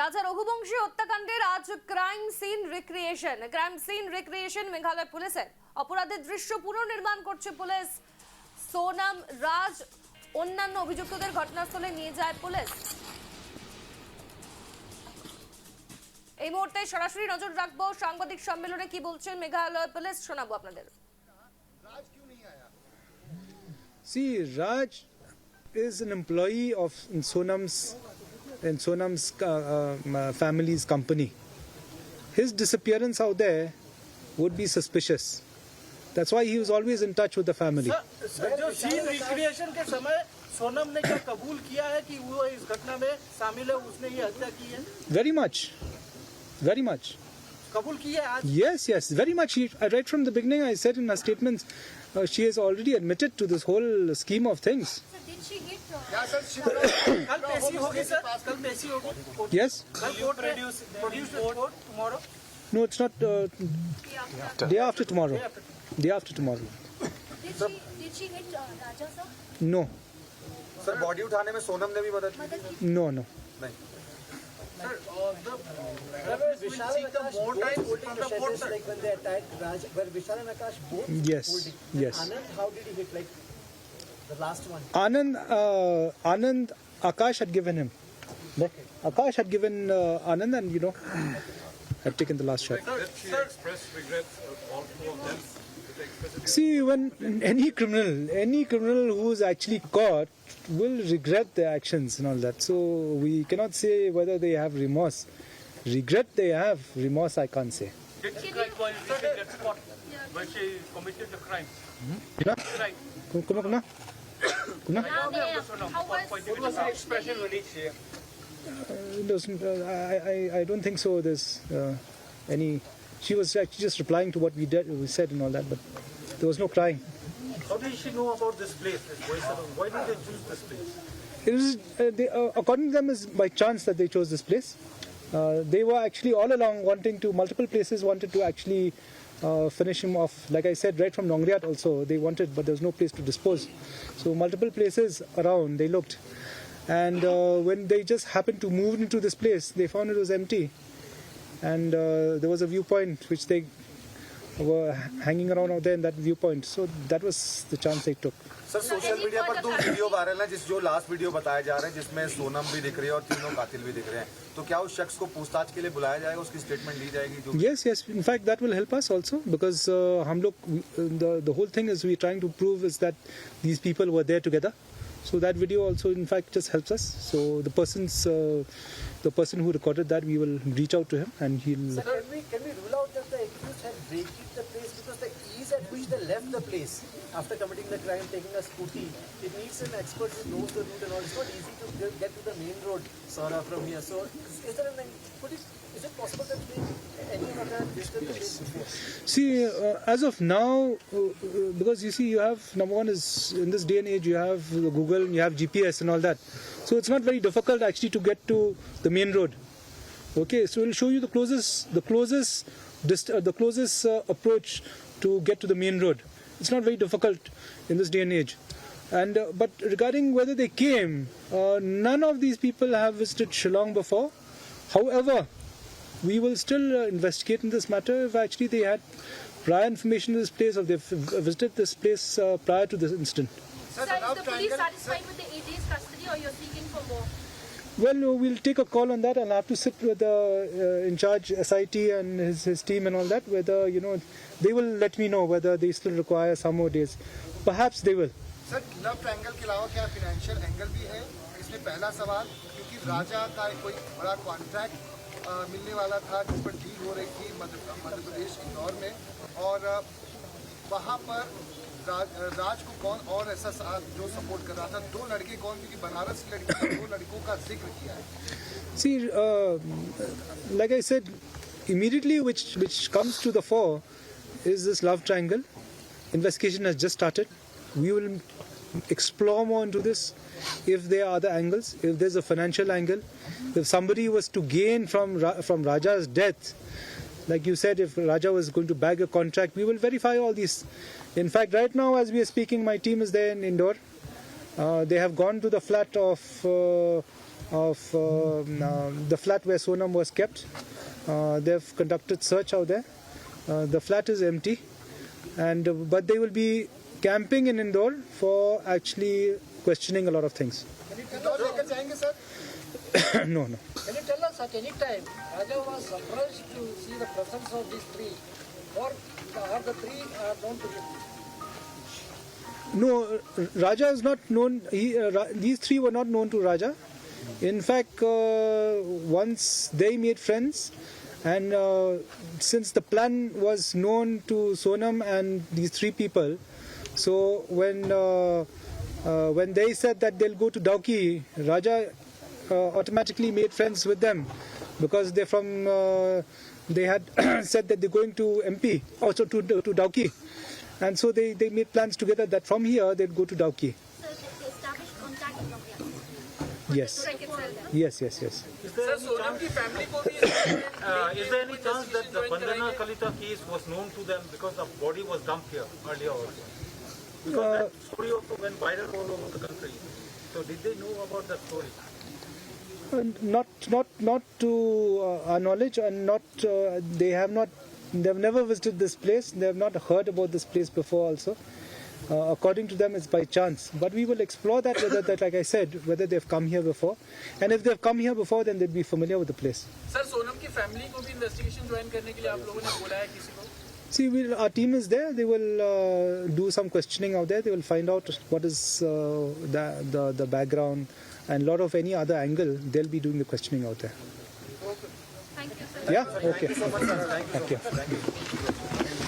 রাজা রঘুবংশী হত্যাকাণ্ডের আজ ক্রাইম সিন রিক্রিয়েশন মেঘালয় পুলিশের অপরাধের দৃশ্য পুনর্নির্মাণ করছে পুলিশ। সোনাম রাজ অন্যান্য অভিযুক্তদের ঘটনাস্থলে নিয়ে যায় পুলিশ। এই মুহূর্তে সরাসরি নজর রাখবো সাংবাদিক সম্মেলনে কি বলছেন মেঘালয় পুলিশ, শোনাবো আপনাদের। See, Raj is an employee of Sonam's family's company. His disappearance out there would be suspicious. That's why he was always in touch with the family. Sir, जो सीन रिक्रिएशन के समय सोनम ने क्या कबूल किया है कि वो इस घटना में शामिल है, उसने ये हत्या की है? Very much. कबूल किया है आज? Yes, very much. Right from the beginning, I said in her statements, she has already admitted to this whole scheme of things. Did she hit? कल पेशी होगी सर, कल पेशी होगी। Yes? कल court produce report tomorrow. No, it's not. Day after tomorrow. Did she hit Raja sir? No. Sir body उठाने में सोनम ने भी मदद की? No. नहीं। Vishal and Akash both holding the shutters like when they attacked Raj, where Vishal and Akash both Yes. Anand, how did he hit, like the last one? Anand, Akash had given him. Akash had given Anand, and had taken the last shot. Did she express regrets, all four of them? Did they express it? See, when any criminal who is actually caught will regret their actions and all that. So we cannot say whether they have remorse. Regret they have, remorse I can't say. Did she cry while reaching that spot when she committed the crime? Right. Kuna? How was What was her expression when he shared? I don't think so. There's any. She was actually just replying to what we said and all that, but there was no crying. How did she know about this place? Why did they choose this place? It was, according to them, is by chance that they chose this place. They were actually all along multiple places wanted to actually finish him off. Like I said, right from Nongriat also, they wanted, but there was no place to dispose. So multiple places around, they looked. And when they just happened to move into this place, they found it was empty. And there was a viewpoint which they were hanging around out there in that viewpoint. So that was the chance they took. Sir social media पर 2 video viral है, जो last video बताया जा रहा है जिसमें सोनम भी दिख रही है और तीनों कातिल भी दिख रहे हैं, तो क्या उस शख्स को पूछताछ के लिए बुलाया जाएगा, उसकी स्टेटमेंट ली जाएगी? जो Yes. In fact, that will help us also because the whole thing is we're trying to prove is that these people were there together. So that video also, in fact, just helps us. So the person who recorded that, we will reach out to him and he'll. Sir, can we rule out that the accused had vacated the place because the ease at which they left the place after committing the crime, taking a scooty, it needs an expert who knows the route and all. It's not easy to get to the main road, Sora, from here. So is it possible that any other visited the place before? See, as of now, because you see, you have, number one is in this day and age, you have Google, you have GPS and all that. So it's not very difficult actually to get to the main road. Okay, so we'll show you the closest approach to get to the main road. It's not very difficult in this day and age. And but regarding whether they came, none of these people have visited Shillong before. However, we will still investigate in this matter if actually they had prior information to this place or they've visited this place prior to this incident. sir, is the police satisfied with the 8 days custody or you're seeking for more? Well, we'll take a call on that. I'll have to sit with the in charge SIT and his team and all that. Whether they will let me know whether they still require some more days. Perhaps they will. Sir love triangle के अलावा क्या financial angle भी है इसमें? पहला सवाल, क्योंकि राजा का कोई बड़ा कॉन्ट्रैक्ट मिलने वाला था जिस पर डील हो रही थी मध्य प्रदेश इंदौर में, और वहाँ पर राज को कौन और ऐसा जो सपोर्ट कर रहा था? 2 लड़के कौन? क्योंकि बनारस की लड़की 2 लड़कों का जिक्र किया है. See, like I said, immediately which comes to the fore is this love triangle. Investigation has just started. We will explore more into this. If there are other angles, if there's a financial angle, if somebody was to gain from Raja's death, like you said, if Raja was going to bag a contract, we will verify all these. In fact, right now as we are speaking, my team is there in Indore. They have gone to the flat of of the flat where Sonam was kept. They've conducted search out there. The flat is empty, and but they will be camping in Indore for actually questioning a lot of things. Indore लेकर जाएंगे sir? No, no. Can you tell us at any time Raja was surprised to see the presence of these three, or are the three known to him? No, Raja is not known. These three were not known to Raja. In fact, once they made friends, and since the plan was known to Sonam and these three people, so when they said that they'll go to Dauki, Raja automatically made friends with them because they're from. They had said that they're going to MP, also to Dauki, and so they made plans together that from here they'd go to Dauki. So they established contact in Nokia. Yes. Yes. Is there any chance that the Bandhana Kalita case was known to them because the body was dumped here earlier also? Because that story also went viral all over the country. So did they know about that story? Not to our knowledge, and not they've never visited this place. They have not heard about this place before also. According to them, it's by chance. But we will explore that, like I said, whether they've come here before. And if they've come here before, then they'd be familiar with the place. Sir Sonam की family को भी investigation join करने के लिए आप लोगों ने बोला है किसी को? See, our team is there. They will do some questioning out there. They will find out what is the background and a lot of any other angle. They'll be doing the questioning out there. Thank you, sir. Yeah? Okay. Thank you so much, sir. Thank you. Thank you.